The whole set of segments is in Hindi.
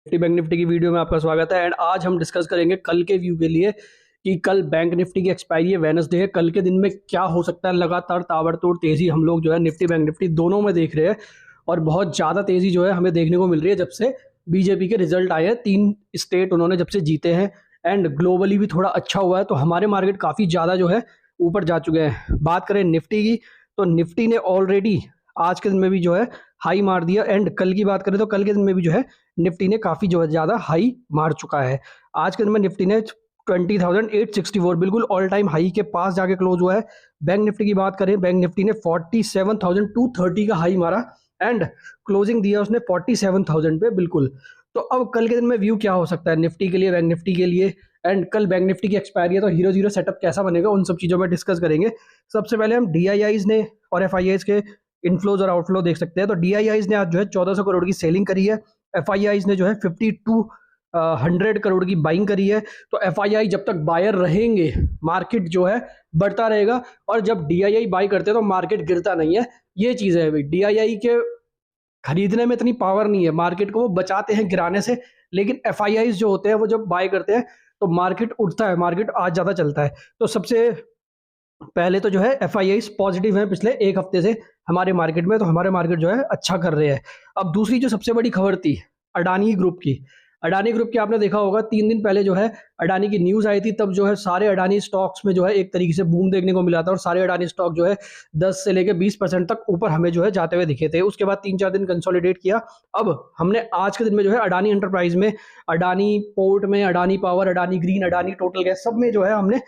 निफ्टी बैंक निफ्टी की वीडियो में आपका स्वागत है। एंड आज हम डिस्कस करेंगे कल के व्यू के लिए कि कल बैंक निफ्टी की एक्सपायरी है, वेडनेसडे है। कल के दिन में क्या हो सकता है। लगातार ताबड़तोड़ तेजी हम लोग जो है निफ्टी बैंक निफ्टी दोनों में देख रहे हैं और बहुत ज़्यादा तेजी जो है हमें देखने को मिल रही है जब से बीजेपी के रिजल्ट आए हैं। 3 स्टेट उन्होंने जब से जीते हैं एंड ग्लोबली भी थोड़ा अच्छा हुआ है, तो हमारे मार्केट काफ़ी ज़्यादा जो है ऊपर जा चुके हैं। बात करें निफ्टी की, तो निफ्टी ने ऑलरेडी आज के दिन में भी जो है हाई मार दिया। एंड कल की बात करें तो कल के दिन में भी जो है निफ्टी ने काफ़ी जो है ज़्यादा हाई मार चुका है। आज के दिन में निफ्टी ने 20,864 बिल्कुल ऑल टाइम हाई के पास जाके क्लोज हुआ है। बैंक निफ्टी की बात करें, बैंक निफ्टी ने 47,230 का हाई मारा एंड क्लोजिंग दिया उसने 47,000 पे बिल्कुल। तो अब कल के दिन में व्यू क्या हो सकता है निफ्टी के लिए, बैंक निफ्टी के लिए। एंड कल बैंक निफ्टी की एक्सपायरी है, तो हीरो जीरो सेटअप कैसा बनेगा उन सब चीज़ों में डिस्कस करेंगे। सबसे पहले हम डीआईआईज ने और एफआईआईज के इनफ्लोज और आउटफ्लो देख सकते हैं। तो डीआईआईज ने आज जो है 1400 करोड़ की सेलिंग करी है। एफआईआईज ने जो है 5200 करोड़ की बाइंग करी है। तो एफआईआई जब तक बायर रहेंगे मार्केट जो है बढ़ता रहेगा, और जब डीआईआई बाई करते हैं तो मार्केट गिरता नहीं है। ये चीज़ है भाई, डीआईआई के खरीदने में इतनी पावर नहीं है, मार्केट को वो बचाते हैं गिराने से। लेकिन एफआईआईज जो होते हैं वो जब बाय करते हैं तो मार्केट उठता है, मार्केट आज ज़्यादा चलता है। तो सबसे पहले तो जो है एफआईआईज पॉजिटिव है पिछले एक हफ्ते से हमारे मार्केट में, तो हमारे मार्केट जो है अच्छा कर रहे हैं। अब दूसरी जो सबसे बड़ी खबर थी अडानी ग्रुप की। अडानी ग्रुप की आपने देखा होगा 3 दिन पहले जो है अडानी की न्यूज़ आई थी, तब जो है सारे अडानी स्टॉक्स में जो है एक तरीके से बूम देखने को मिला था और सारे अडानी स्टॉक जो है 10 से लेकर 20% तक ऊपर हमें जो है जाते हुए दिखे थे। उसके बाद 3-4 दिन कंसोलिडेट किया। अब हमने आज के दिन में जो है अडानी एंटरप्राइज में, अडानी पोर्ट में, Adani power, Adani green, Adani total gas, सब में जो है हमने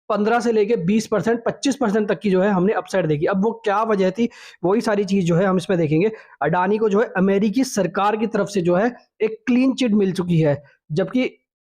15 से लेके 20%, 25% तक की जो है हमने अपसाइड देखी। अब वो क्या वजह थी, वही सारी चीज जो है हम इसमें देखेंगे। अडानी को जो है अमेरिकी सरकार की तरफ से जो है एक क्लीन चिट मिल चुकी है, जबकि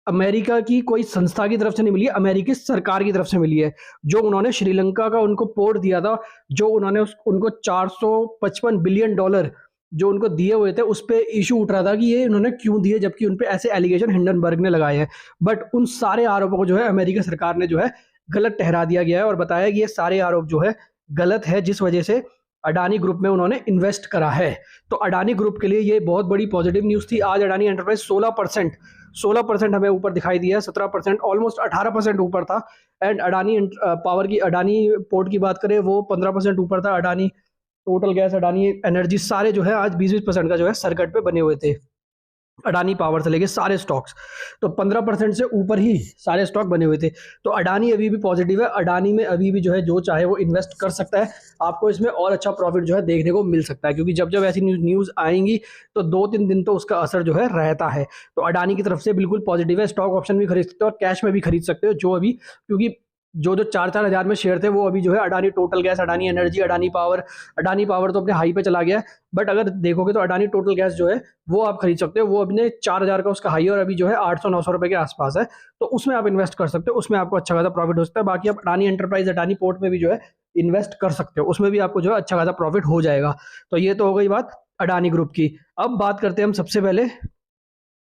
अमेरिका की कोई संस्था की तरफ से नहीं मिली है, अमेरिकी सरकार की तरफ से मिली है। जो उन्होंने श्रीलंका का उनको पोर्ट दिया था, जो उन्होंने उनको 455 बिलियन डॉलर जो उनको दिए हुए थे, उस पर इशू उठ रहा था कि ये उन्होंने क्यों दिए, जबकि उन पे ऐसे एलिगेशन हिंडनबर्ग ने लगाए हैं। बट उन सारे आरोपों को जो है अमेरिका सरकार ने जो है गलत ठहरा दिया गया है और बताया कि ये सारे आरोप जो है गलत है, जिस वजह से अडानी ग्रुप में उन्होंने इन्वेस्ट करा है। तो अडानी ग्रुप के लिए ये बहुत बड़ी पॉजिटिव न्यूज़ थी। आज अडानी एंटरप्राइज 16% हमें ऊपर दिखाई दिया है, 17%, ऑलमोस्ट 18% ऊपर था। एंड अडानी पावर की, अडानी पोर्ट की बात करें, वो 15% ऊपर था। Adani total gas, Adani energy, सारे जो है आज 20-20% का जो है सर्किट पे बने हुए थे। अडानी पावर से लेके सारे स्टॉक्स, तो 15% से ऊपर ही सारे स्टॉक बने हुए थे। तो अडानी अभी भी पॉजिटिव है। अडानी में अभी भी जो है जो चाहे वो इन्वेस्ट कर सकता है। आपको इसमें और अच्छा प्रॉफिट जो है देखने को मिल सकता है, क्योंकि जब जब ऐसी न्यूज़ आएंगी तो 2-3 दिन तो उसका असर जो है रहता है। तो अडानी की तरफ से बिल्कुल पॉजिटिव है। स्टॉक ऑप्शन भी खरीद सकते हो और कैश में भी खरीद सकते हो, जो अभी, क्योंकि जो 4-4 हज़ार में शेयर थे वो अभी जो है Adani total gas, Adani energy, Adani power तो अपने हाई पे चला गया है। बट अगर देखोगे तो अडानी टोटल गैस जो है वो आप खरीद सकते हो। वो अभी 4,000 का उसका हाई है और अभी जो है 800-900 रुपए के आसपास है। तो उसमें आप इन्वेस्ट कर सकते हो, उसमें आपको अच्छा खासा प्रॉफिट हो सकता है। बाकी आप अडानी एंटरप्राइज, अडानी पोर्ट में भी जो है इन्वेस्ट कर सकते हो, उसमें भी आपको जो है अच्छा खासा प्रॉफिट हो जाएगा। तो ये तो हो गई बात अडानी ग्रुप की। अब बात करते हैं हम सबसे पहले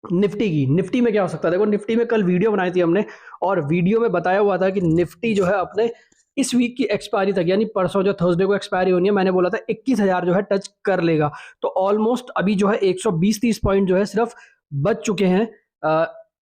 निफ्टी की। निफ्टी में क्या हो सकता है, देखो निफ्टी में कल वीडियो बनाई थी हमने और वीडियो में बताया हुआ था कि निफ्टी जो है अपने इस वीक की एक्सपायरी तक, यानी परसों जो थर्सडे को एक्सपायरी होनी है, मैंने बोला था 21,000 जो है टच कर लेगा। तो ऑलमोस्ट अभी जो है 120-30 पॉइंट जो है सिर्फ बच चुके हैं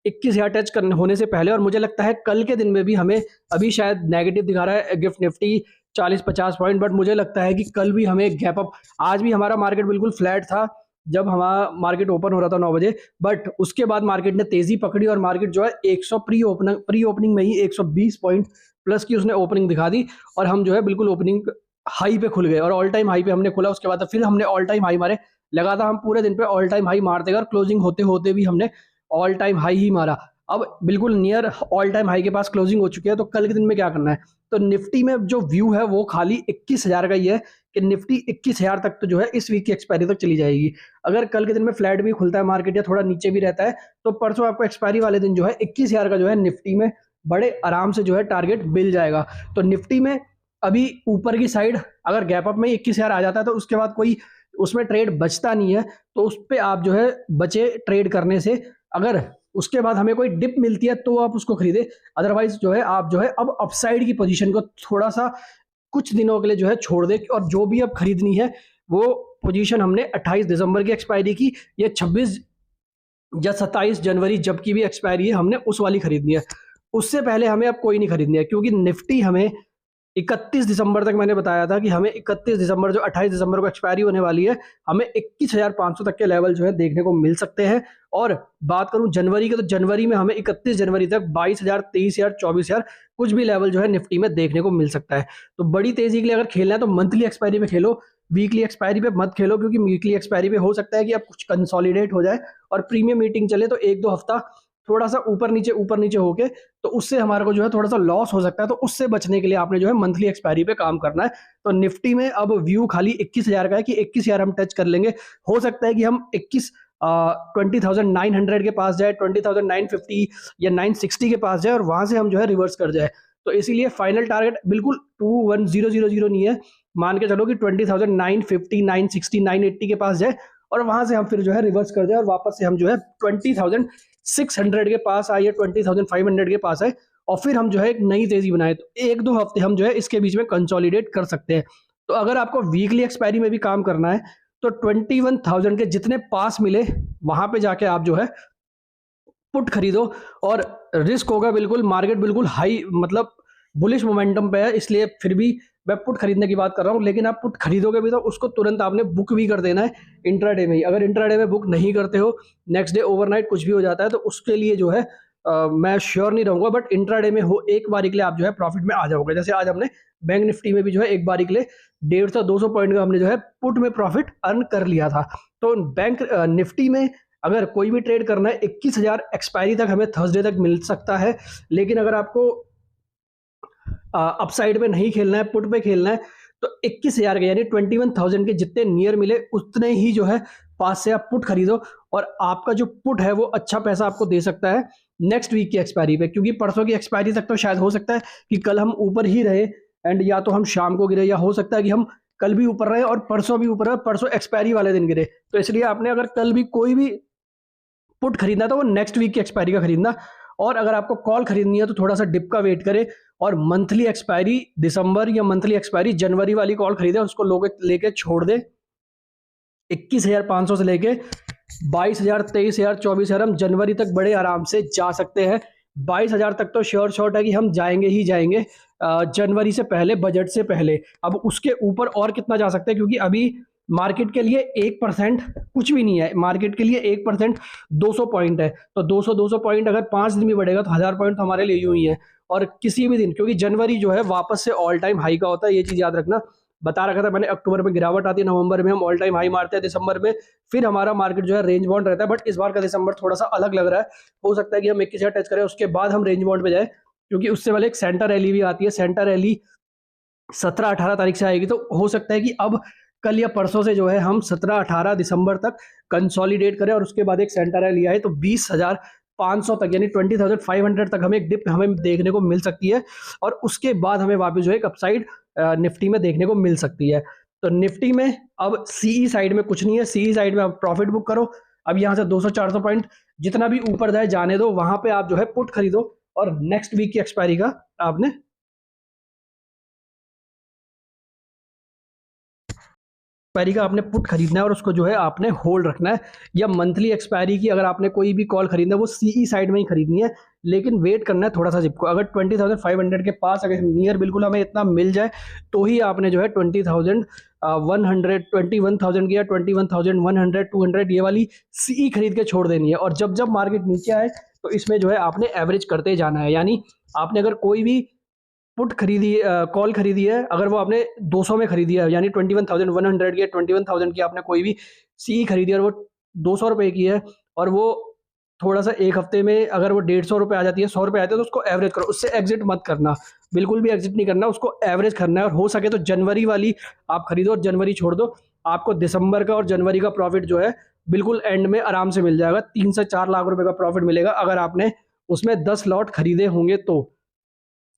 21,000 टच करने होने से पहले। और मुझे लगता है कल के दिन में भी हमें, अभी शायद नेगेटिव दिखा रहा है गिफ्ट निफ्टी 40-50 पॉइंट, बट मुझे लगता है कि कल भी हमें गैप अप, आज भी हमारा मार्केट बिल्कुल फ्लैट था जब हमारा मार्केट ओपन हो रहा था 9 बजे, बट उसके बाद मार्केट ने तेजी पकड़ी और मार्केट जो है 100 प्री ओपनिंग में ही 120 पॉइंट प्लस की उसने ओपनिंग दिखा दी और हम जो है बिल्कुल ओपनिंग हाई पे खुल गए और ऑल टाइम हाई पे हमने खुला। उसके बाद फिर हमने ऑल टाइम हाई मारे, लगातार हम पूरे दिन पे ऑल टाइम हाई मारते गए और क्लोजिंग होते होते भी हमने ऑल टाइम हाई ही मारा। अब बिल्कुल नियर ऑल टाइम हाई के पास क्लोजिंग हो चुकी है। तो कल के दिन में क्या करना है, तो निफ्टी में जो व्यू है वो खाली 21,000 का ही है कि निफ्टी 21,000 तक तो जो है इस वीक की एक्सपायरी तक चली जाएगी। अगर कल के दिन में फ्लैट भी खुलता है मार्केट या थोड़ा नीचे भी रहता है, तो परसों आपको एक्सपायरी वाले दिन जो है 21,000 का जो है निफ्टी में बड़े आराम से जो है टारगेट मिल जाएगा। तो निफ्टी में अभी ऊपर की साइड अगर गैप अप में 21,000 आ जाता है तो उसके बाद कोई उसमें ट्रेड बचता नहीं है, तो उस पर आप जो है बचे ट्रेड करने से। अगर उसके बाद हमें कोई डिप मिलती है तो आप उसको खरीदे, अदरवाइज जो है आप जो है अब अपसाइड की पोजीशन को थोड़ा सा कुछ दिनों के लिए जो है छोड़ दे। और जो भी अब खरीदनी है वो पोजीशन हमने 28 दिसंबर की एक्सपायरी की, ये 26 या 27 जनवरी जबकि भी एक्सपायरी है, हमने उस वाली खरीदनी है। उससे पहले हमें अब कोई नहीं खरीदनी है, क्योंकि निफ्टी हमें 31 दिसंबर तक, मैंने बताया था कि हमें 31 दिसंबर, जो 28 दिसंबर को एक्सपायरी होने वाली है, हमें 21,500 तक के लेवल जो है देखने को मिल सकते हैं। और बात करूं जनवरी के, तो जनवरी में हमें 31 जनवरी तक 22,000, 23,000, 24,000 कुछ भी लेवल जो है निफ्टी में देखने को मिल सकता है। तो बड़ी तेजी के लिए अगर खेलना है तो मंथली एक्सपायरी पे खेलो, वीकली एक्सपायरी पे मत खेलो, क्योंकि वीकली एक्सपायरी पे हो सकता है कि अब कुछ कंसोलिडेट हो जाए और प्रीमियम मीटिंग चले तो 1-2 हफ्ता थोड़ा सा ऊपर नीचे होके, तो उससे हमारे को जो है थोड़ा सा लॉस हो सकता है। तो उससे बचने के लिए आपने जो है मंथली एक्सपायरी पे काम करना है। तो निफ्टी में अब व्यू खाली 21,000 का है कि 21,000 हम टच कर लेंगे। हो सकता है कि हम 20,900 के पास जाए, 20,950 या 960 के पास जाए, और वहां से हम जो है रिवर्स कर जाए। तो इसीलिए फाइनल टारगेट बिल्कुल 21,000 नहीं है, मान के चलो कि 20,950, 960, 980 के पास जाए, और वहां से हम फिर जो है रिवर्स कर जाए और वापस से हम जो है 20,600 के पास आए या 20,500 के पास आए, और फिर हम जो है एक नई तेजी बनाए। तो 1-2 हफ्ते हम जो है इसके बीच में कंसोलिडेट कर सकते हैं। तो अगर आपको वीकली एक्सपायरी में भी काम करना है तो 21,000 के जितने पास मिले वहां पे जाके आप जो है पुट खरीदो। और रिस्क होगा बिल्कुल, मार्केट बिल्कुल हाई, मतलब बुलिश मोमेंटम पे है, इसलिए फिर भी मैं पुट खरीदने की बात कर रहा हूँ। लेकिन आप पुट खरीदोगे भी तो उसको तुरंत आपने बुक भी कर देना है इंट्राडे में ही। अगर इंट्राडे में बुक नहीं करते हो, नेक्स्ट डे ओवरनाइट कुछ भी हो जाता है, तो उसके लिए जो है मैं श्योर नहीं रहूंगा, बट इंट्राडे में हो एक बारी के लिए आप जो है प्रॉफिट में आ जाओगे। जैसे आज हमने बैंक निफ्टी में भी जो है एक बारी के लिए 150-200 पॉइंट का हमने जो है पुट में प्रॉफिट अर्न कर लिया था। तो बैंक निफ्टी में अगर कोई भी ट्रेड करना है, 21,000 एक्सपायरी तक हमें थर्सडे तक मिल सकता है। लेकिन अगर आपको अपसाइड पे नहीं खेलना है, पुट पे खेलना है, तो 21,000 के यानी 21,000 के जितने नियर मिले उतने ही जो है पास से आप पुट खरीदो। और आपका जो पुट है वो अच्छा पैसा आपको दे सकता है नेक्स्ट वीक की एक्सपायरी पे, क्योंकि परसों की एक्सपायरी तक तो शायद हो सकता है कि कल हम ऊपर ही रहे, एंड या तो हम शाम को गिरे, या हो सकता है कि हम कल भी ऊपर रहे और परसों भी ऊपर रहे, परसों एक्सपायरी वाले दिन गिरे। तो इसलिए आपने अगर कल भी कोई भी पुट खरीदना था वो नेक्स्ट वीक की एक्सपायरी का खरीदना। और अगर आपको कॉल खरीदनी है तो थोड़ा सा डिप का वेट करें, और मंथली एक्सपायरी दिसंबर या मंथली एक्सपायरी जनवरी वाली कॉल खरीदे, उसको लोग लेके छोड़ दे। 21,500 से लेके 22,000, 23,000, 24,000 हम जनवरी तक बड़े आराम से जा सकते हैं। 22,000 तक तो श्योर शॉट है कि हम जाएंगे ही जाएंगे जनवरी से पहले, बजट से पहले। अब उसके ऊपर और कितना जा सकते हैं, क्योंकि अभी मार्केट के लिए 1% कुछ भी नहीं है। मार्केट के लिए 1% 200 पॉइंट है, तो 200 पॉइंट अगर 5 दिन भी बढ़ेगा तो 1,000 पॉइंट तो हमारे लिए यूं ही है। और किसी भी दिन, क्योंकि जनवरी जो है वापस से ऑल टाइम हाई का होता है, ये चीज याद रखना। बता रखा था मैंने, अक्टूबर में गिरावट आती है, नवंबर में हम ऑल टाइम हाई मारते हैं, दिसंबर में फिर हमारा मार्केट जो है रेंज बाउंड रहता है। बट इस बार का दिसंबर थोड़ा सा अलग लग रहा है, हो सकता है कि हम 21,000 टच करें उसके बाद हम रेंज बाउंड पे जाए, क्योंकि उससे पहले एक सेंटर रैली भी आती है। सेंटर रैली 17-18 तारीख से आएगी, तो हो सकता है कि अब कल या परसों से जो है हम 17-18 दिसंबर तक कंसोलिडेट करें, और उसके बाद एक सेंटर रैली आए तो 20,500 तक यानी 20,500 तक हमें एक डिप हमें देखने को मिल सकती है। और उसके बाद हमें वापस जो है एक अपसाइड निफ्टी में देखने को मिल सकती है। तो निफ्टी में अब सीई साइड में कुछ नहीं है, सीई साइड में आप प्रॉफिट बुक करो। अब यहाँ से 200-400 पॉइंट जितना भी ऊपर जाए जाने दो, वहां पे आप जो है पुट खरीदो, और नेक्स्ट वीक की एक्सपायरी का आपने एक्सपायरी का आपने पुट खरीदना है और उसको जो है आपने होल्ड रखना है। या मंथली एक्सपायरी की अगर आपने कोई भी कॉल खरीदना है वो सीई साइड में ही खरीदनी है, लेकिन वेट करना है थोड़ा सा जिप को। अगर 20,500 के पास अगर नियर बिल्कुल हमें इतना मिल जाए तो ही आपने जो है 20,100, 21,000 की या 21,100, 200 ये वाली सीई खरीद के छोड़ देनी है। और जब जब मार्केट नीचे आए तो इसमें जो है आपने एवरेज करते जाना है। यानी आपने अगर कोई भी पुट खरीदी, कॉल खरीदी है, अगर वो आपने 200 में खरीदी है, यानी 21,100 की, 21,000 की आपने कोई भी सी खरीदी है और वो 200 रुपए की है, और वो थोड़ा सा एक हफ्ते में अगर वो 150 रुपये आ जाती है, 100 रुपये आते हैं, तो उसको एवरेज करो, उससे एग्जिट मत करना, बिल्कुल भी एग्जिट नहीं करना, उसको एवरेज करना है। और हो सके तो जनवरी वाली आप खरीदो और जनवरी छोड़ दो, आपको दिसंबर का और जनवरी का प्रॉफिट जो है बिल्कुल एंड में आराम से मिल जाएगा। 3 से 4 लाख रुपए का प्रॉफिट मिलेगा अगर आपने उसमें 10 लॉट खरीदे होंगे तो।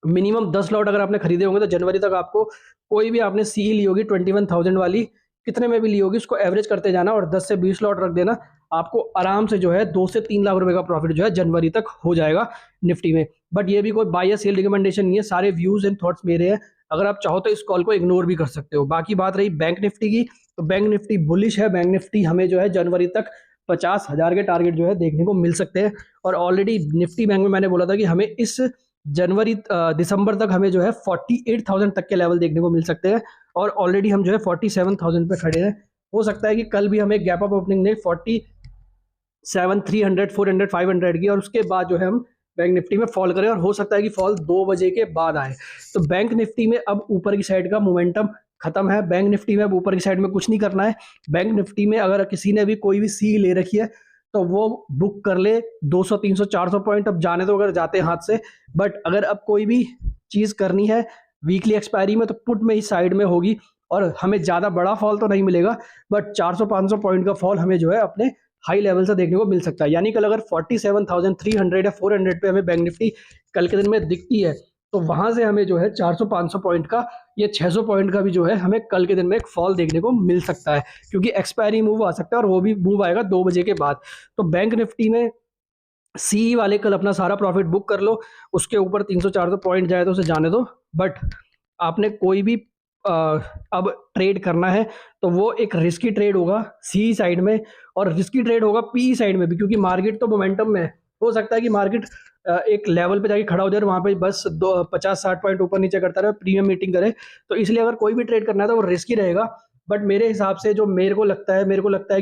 मिनिमम 10 लॉट अगर आपने खरीदे होंगे तो जनवरी तक आपको कोई भी आपने सी ली होगी 21,000 वाली, कितने में भी ली होगी, उसको एवरेज करते जाना और 10 से 20 लॉट रख देना, आपको आराम से जो है 2 से 3 लाख रुपए का प्रॉफिट जो है जनवरी तक हो जाएगा निफ्टी में। बट ये भी कोई बाय या सेल रिकमेंडेशन नहीं है, सारे व्यूज एंड थॉट्स मेरे हैं। अगर आप चाहो तो इस कॉल को इग्नोर भी कर सकते हो। बाकी बात रही बैंक निफ्टी की, तो बैंक निफ्टी बुलिश है, बैंक निफ्टी हमें जो है जनवरी तक 50,000 के टारगेट जो है देखने को मिल सकते हैं। और ऑलरेडी निफ्टी बैंक में मैंने बोला था कि हमें इस दिसंबर तक हमें जो है 48,000 तक के लेवल देखने को मिल सकते हैं, और ऑलरेडी हम जो है 47,000 पे खड़े हैं। हो सकता है कि कल भी हमें गैप अप ओपनिंग ने 47, 300, 400, 500 की, और उसके बाद जो है हम बैंक निफ्टी में फॉल करें, और हो सकता है कि फॉल 2 बजे के बाद आए। तो बैंक निफ्टी में अब ऊपर की साइड का मोमेंटम खत्म है। बैंक निफ्टी में अब ऊपर की साइड में कुछ नहीं करना है। बैंक निफ्टी में अगर किसी ने भी कोई भी सी ले रखी है तो वो बुक कर ले 200, 300, 400 पॉइंट अब जाने तो अगर जाते हैं हाथ से। बट अगर अब कोई भी चीज़ करनी है वीकली एक्सपायरी में तो पुट में ही साइड में होगी, और हमें ज़्यादा बड़ा फॉल तो नहीं मिलेगा, बट 400-500 पॉइंट का फॉल हमें जो है अपने हाई लेवल से देखने को मिल सकता है। यानी कल अगर 47,300 या 400 पे हमें बैंक निफ्टी कल के दिन में दिखती है तो वहां से हमें जो है 400-500 पॉइंट का या 600 पॉइंट का भी जो है हमें कल के दिन में एक फॉल देखने को मिल सकता है, क्योंकि एक्सपायरी मूव आ सकता है, और वो भी मूव आएगा 2 बजे के बाद। तो बैंक निफ्टी में सी वाले कल अपना सारा प्रॉफिट बुक कर लो, उसके ऊपर 300-400 पॉइंट जाए तो उसे जाने दो। बट आपने कोई भी अब ट्रेड करना है तो वो एक रिस्की ट्रेड होगा सी साइड में, और रिस्की ट्रेड होगा पी साइड में भी, क्योंकि मार्केट तो मोमेंटम में है। हो सकता है कि मार्केट एक लेवल पे जाके खड़ा हो जाए, वहाँ पे बस 50-60 पॉइंट ऊपर नीचे करता रहे, प्रीमियम मीटिंग करे। तो इसलिए अगर कोई भी ट्रेड करना है तो वो रिस्की रहेगा। बट मेरे हिसाब से जो मेरे को लगता है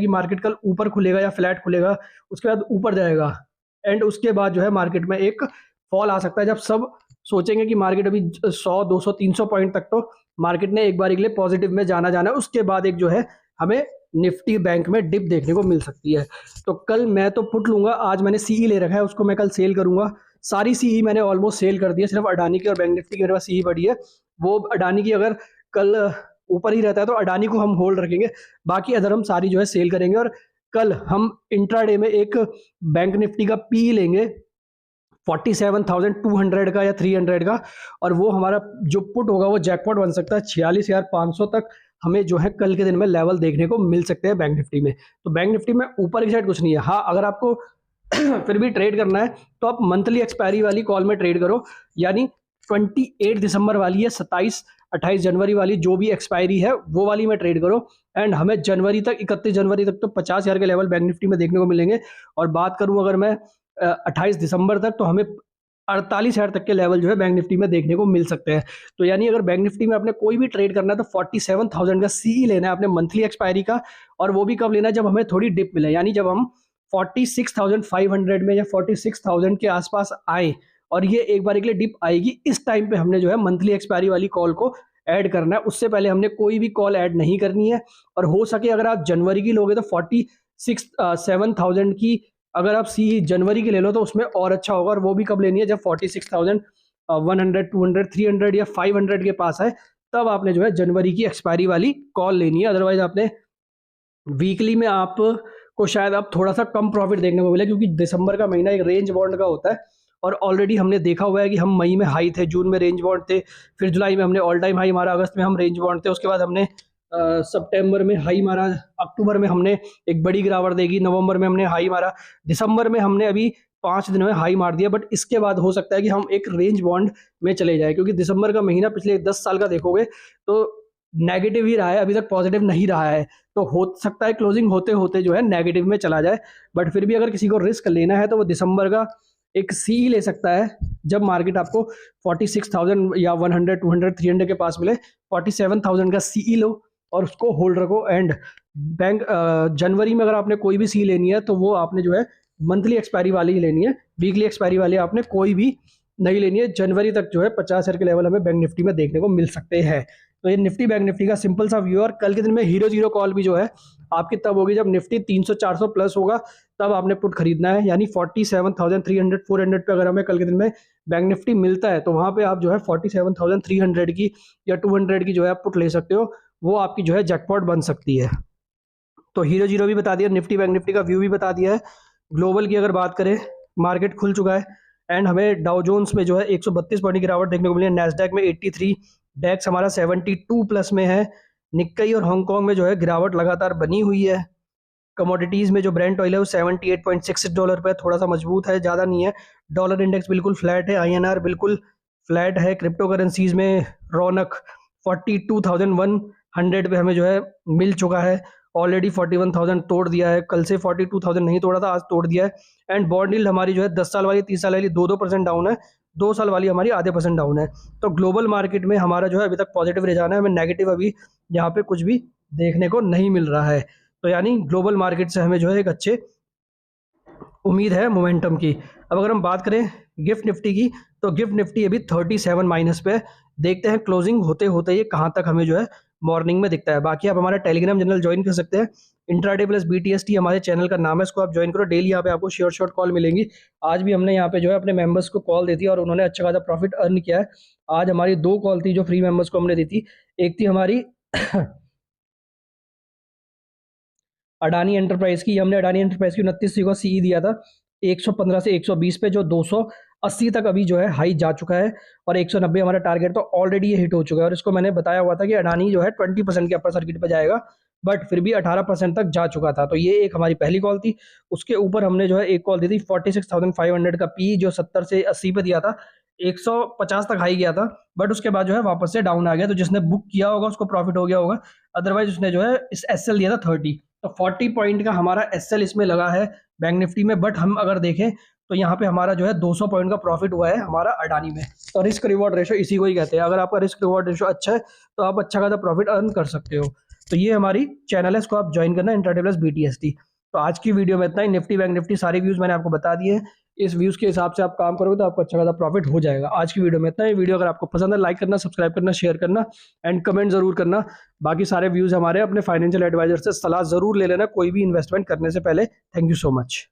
कि मार्केट कल ऊपर खुलेगा या फ्लैट खुलेगा, उसके बाद ऊपर जाएगा, एंड उसके बाद जो है मार्केट में एक फॉल आ सकता है। जब सब सोचेंगे कि मार्केट अभी 100, 200, 300 पॉइंट तक तो मार्केट ने एक बार के लिए पॉजिटिव में जाना है, उसके बाद एक जो है हमें निफ्टी बैंक में डिप देखने को मिल सकती है। तो कल मैं तो पुट लूंगा, आज मैंने सीई ले रखा है, उसको मैं कल सेल करूंगा। सारी सीई मैंने ऑलमोस्ट सेल कर दी है, सिर्फ अडानी की और बैंक निफ्टी की मेरे पास सीई पड़ी है। वो अडानी की अगर कल ऊपर ही रहता है तो अडानी को हम होल्ड रखेंगे, बाकी अदर हम सारी जो है सेल करेंगे। और कल हम इंट्राडे में एक बैंक निफ्टी का पी लेंगे 47,200 का या 300 का, और वो हमारा जो पुट होगा वो जैकपॉट बन सकता है। 46,500 तक हमें जो है कल के दिन में लेवल देखने को मिल सकते हैं बैंक निफ्टी में। तो बैंक निफ्टी में ऊपर की साइड कुछ नहीं है। हाँ, अगर आपको फिर भी ट्रेड करना है तो आप मंथली एक्सपायरी वाली कॉल में ट्रेड करो, यानी 28 दिसंबर वाली है, 27-28 जनवरी वाली जो भी एक्सपायरी है वो वाली में ट्रेड करो। एंड हमें जनवरी तक, 31 जनवरी तक तो 50,000 के लेवल बैंक निफ्टी में देखने को मिलेंगे। और बात करूं अगर मैं 28 दिसंबर तक, तो हमें 48,000 तक के लेवल जो है बैंक निफ्टी में देखने को मिल सकते हैं। तो यानी अगर बैंक निफ्टी में आपने कोई भी ट्रेड करना है तो 47,000 का सी लेना है अपने मंथली एक्सपायरी का, और वो भी कब लेना है, जब हमें थोड़ी डिप मिले, यानी जब हम 46,500 में या 46,000 के आसपास आए और ये एक बार के लिए डिप आएगी, इस टाइम पे हमने जो है मंथली एक्सपायरी वाली कॉल को ऐड करना है। उससे पहले हमने कोई भी कॉल ऐड नहीं करनी है। और हो सके अगर आप जनवरी की लोगे तो 47,000 की अगर आप सी जनवरी के ले लो तो उसमें और अच्छा होगा। और वो भी कब लेनी है, जब 46,100, 200, 300 या 500 के पास है, तब आपने जो है जनवरी की एक्सपायरी वाली कॉल लेनी है। अदरवाइज आपने वीकली में आपको शायद अब थोड़ा सा कम प्रॉफिट देखने को मिले, क्योंकि दिसंबर का महीना एक रेंज बॉन्ड का होता है, और ऑलरेडी हमने देखा हुआ है कि हम मई में हाई थे, जून में रेंज बॉन्ड थे, फिर जुलाई में हमने ऑल टाइम हाई मारा, अगस्त में हम रेंज बॉन्ड थे, उसके बाद हमने सितंबर में हाई मारा, अक्टूबर में हमने एक बड़ी गिरावट देखी, नवंबर में हमने हाई मारा, दिसंबर में हमने अभी 5 दिन में हाई मार दिया। बट इसके बाद हो सकता है कि हम एक रेंज बॉन्ड में चले जाए, क्योंकि दिसंबर का महीना पिछले 10 साल का देखोगे तो नेगेटिव ही रहा है, अभी तक पॉजिटिव नहीं रहा है। तो हो सकता है क्लोजिंग होते होते जो है नेगेटिव में चला जाए। बट फिर भी अगर किसी को रिस्क लेना है तो वो दिसंबर का एक सी ले सकता है, जब मार्केट आपको 46,000 या 100, 200, 300 के पास मिले, 47,000 का सी लो और उसको होल्ड रखो। एंड बैंक जनवरी में अगर आपने कोई भी सी लेनी है तो वो आपने जो है मंथली एक्सपायरी वाली ही लेनी है, वीकली एक्सपायरी वाली आपने कोई भी नहीं लेनी है। जनवरी तक जो है 50,000 के लेवल हमें बैंक निफ्टी में देखने को मिल सकते हैं। तो ये निफ्टी बैंक निफ्टी का सिंपल सा व्यू है। और कल के दिन में हीरो जीरो कॉल भी जो है आपकी तब होगी जब निफ्टी 300-400 प्लस होगा, तब आपने पुट खरीदना है। यानी 47,300, 400 पे अगर हमें कल के दिन में बैंक निफ्टी मिलता है तो वहाँ पे आप जो है 47,300 की या 200 की जो है आप पुट ले सकते हो, वो आपकी जो है जैकपॉट बन सकती है। तो हीरो जीरो भी बता दिया, निफ्टी बैंक निफ्टी का व्यू भी बता दिया है। ग्लोबल की अगर बात करें, मार्केट खुल चुका है एंड हमें डाउ जोन्स में जो है 132 पॉइंट की गिरावट देखने को मिली है, नैस्डैक में 83, डेक्स हमारा 72 प्लस में है, निक्कई और हांगकांग में जो है गिरावट लगातार बनी हुई है। कमोडिटीज़ में जो ब्रेंट ऑयल है वो $78.66 पे थोड़ा सा मजबूत है, ज़्यादा नहीं है। डॉलर इंडेक्स बिल्कुल फ्लैट है, INR बिल्कुल फ्लैट है। क्रिप्टो करेंसीज में रौनक 42,100 पे हमें जो है मिल चुका है। ऑलरेडी 41,000 तोड़ दिया है, कल से 42,000 नहीं तोड़ा था, आज तोड़ दिया है। एंड बॉन्ड यील्ड हमारी जो है 10 साल वाली 30 साल वाली 2% डाउन है, 2 साल वाली हमारी आधे % डाउन है। तो ग्लोबल मार्केट में हमारा जो है अभी तक पॉजिटिव रह जाना है, हमें नेगेटिव अभी यहाँ पे कुछ भी देखने को नहीं मिल रहा है। तो यानी ग्लोबल मार्केट से हमें जो है एक अच्छे उम्मीद है मोमेंटम की। अब अगर हम बात करें गिफ्ट निफ्टी की, तो गिफ्ट निफ्टी अभी 37 माइनस पे है। देखते हैं क्लोजिंग होते होते ये कहाँ तक हमें जो है मॉर्निंग में दिखता है। बाकी आप हमारा टेलीग्राम चैनल ज्वाइन कर सकते हैं, इंट्राडे प्लस BTST हमारे चैनल का नाम है, इसको आप ज्वाइन करो। डेली यहाँ पे आपको शॉर्ट कॉल मिलेंगी। आज भी हमने यहाँ पे जो है अपने मेंबर्स को कॉल दी थी और उन्होंने अच्छा खासा प्रॉफिट अर्न किया है। आज हमारी 2 कॉल थी जो फ्री मेंबर्स को हमने दी थी। एक थी हमारी अडानी एंटरप्राइज की, हमने अडानी एंटरप्राइज की 29 को CE दिया था 115 से 120 पे, जो 280 तक अभी जो है हाई जा चुका है और 190 हमारा टारगेट तो ऑलरेडी ये हिट हो चुका है। और इसको मैंने बताया हुआ था कि अडानी जो है 20% के अपर सर्किट पे जाएगा, बट फिर भी 18% तक जा चुका था। तो ये एक हमारी पहली कॉल थी। उसके ऊपर हमने जो है एक कॉल दी थी 46,500 का PE, जो 70 से 80 पे दिया था, 150 तक हाई गया था, बट उसके बाद जो है वापस से डाउन आ गया। तो जिसने बुक किया होगा उसको प्रॉफिट हो गया होगा, अदरवाइज उसने जो है इस SL दिया था 30। तो 40 पॉइंट का हमारा SL इसमें लगा है बैंक निफ्टी में। बट हम अगर देखें तो यहाँ पे हमारा जो है 200 पॉइंट का प्रॉफिट हुआ है हमारा अडानी में। तो रिस्क रिवॉर्ड रेशो इसी को ही कहते हैं। अगर आपका रिस्क रिवॉर्ड रेशो अच्छा है तो आप अच्छा खासा प्रॉफिट अर्न कर सकते हो। तो ये हमारी चैनल है, इसको आप ज्वाइन करना, इंट्राडे प्लस BTST। तो आज की वीडियो में इतना ही। निफ्टी बैंक निफ्टी सारे व्यूज मैंने आपको बता दिए हैं। इस व्यूज के हिसाब से आप काम करोगे तो आपको अच्छा खासा प्रॉफिट हो जाएगा। आज की वीडियो में इतना ही। वीडियो अगर आपको पसंद है लाइक करना, सब्सक्राइब करना, शेयर करना एंड कमेंट जरूर करना। बाकी सारे व्यूज हमारे अपने फाइनेंशियल एडवाइजर से सलाह जरूर ले लेना कोई भी इन्वेस्टमेंट करने से पहले। Thank you so much.